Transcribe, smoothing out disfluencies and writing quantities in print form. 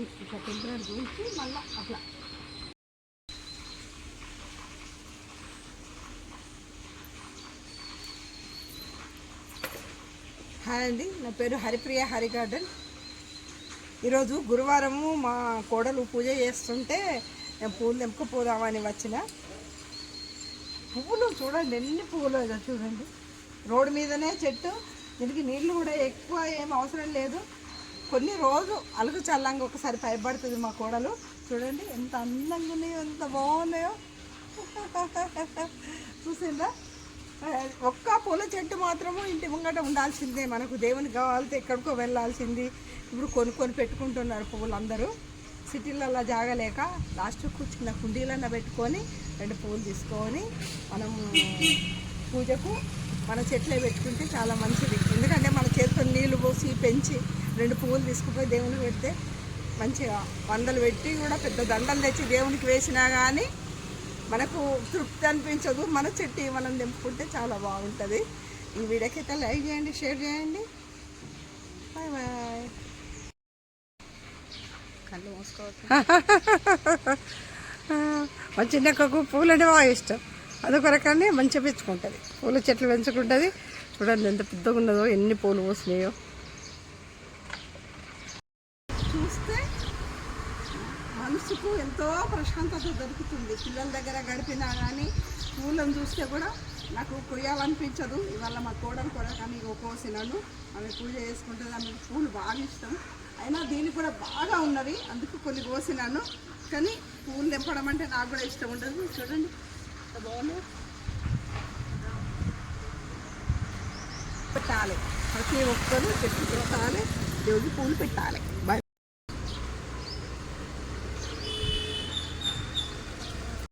ఇట్లా టెంపరీ గురించి మళ్ళీ అట్లా. హాయ్ అండి, నా పేరు హరిప్రియ హరి గార్డెన్. ఈరోజు గురువారము మా కోడలు పూజ చేస్తుంటే నేను పూలు తెంపుకుపోదామని వచ్చిన. పువ్వులు చూడండి, ఎన్ని పువ్వులు చూడండి. రోడ్డు మీదనే చెట్టు, దీనికి నీళ్ళు కూడా ఎక్కువ ఏం అవసరం లేదు. కొన్ని రోజు అలుగు చల్లంగా ఒకసారి పైపడుతుంది మా కోడలు. చూడండి ఎంత అందంగా ఉన్నాయో, ఎంత బాగున్నాయో. చూసిందా? ఒక్క పూల చెట్టు మాత్రము ఇంటి ముంగట ఉండాల్సిందే. మనకు దేవునికి కావాలితే ఎక్కడికో వెళ్ళాల్సింది. ఇప్పుడు కొనుక్కొని పెట్టుకుంటున్నారు పువ్వులు అందరూ. సిటీలలో జాగలేక లాస్ట్కు చిన్న కుండీలన్న పెట్టుకొని 2 పువ్వులు తీసుకొని మనం పూజకు మన చెట్లే పెట్టుకుంటే చాలా మంచిది. ఎందుకంటే మన చేతితో నీళ్లు పోసి పెంచి 2 పువ్వులు తీసుకుపోయి దేవునికి పెడితే మంచిగా 100 పెట్టి కూడా పెద్ద దండలు తెచ్చి దేవునికి వేసినా కానీ మనకు తృప్తి అనిపించదు. మన చెట్టు మనం తెంపుకుంటే చాలా బాగుంటుంది. ఈ వీడియోకైతే లైక్ చేయండి, షేర్ చేయండి. Bye bye. కళ్ళు మూసుకోవచ్చు. మా చిన్నక్కకు పూలంటే బాగా ఇష్టం. అదొకరకాన్ని మంచిగా పెంచుకుంటుంది, పూల చెట్లు పెంచుకుంటుంది. చూడండి ఎంత పెద్దగా ఉన్నదో, ఎన్ని పూలు పోసినాయో. చూస్తే మనసుకు ఎంతో ప్రశాంతత దొరుకుతుంది. పిల్లల దగ్గర గడిపినా కానీ పూలను చూస్తే కూడా నాకు కొయ్యాలనిపించదు. ఇవాళ మా కోడలు కూడా కానీ కోసినాను. ఆమె పూజ చేసుకుంటుంది, ఆమె పూలు బాగా ఇష్టం. అయినా దీనికి కూడా బాగా ఉన్నవి, అందుకు కొన్ని కోసినాను. కానీ పూలు తెంపడం అంటే నాకు కూడా ఇష్టం ఉండదు. చూడండి బాగున్నాయి. పెట్టాలి, ప్రతి ఒక్కరు చెట్టు పెట్టాలి, దేవుడికి పూలు పెట్టాలి. బాయ్.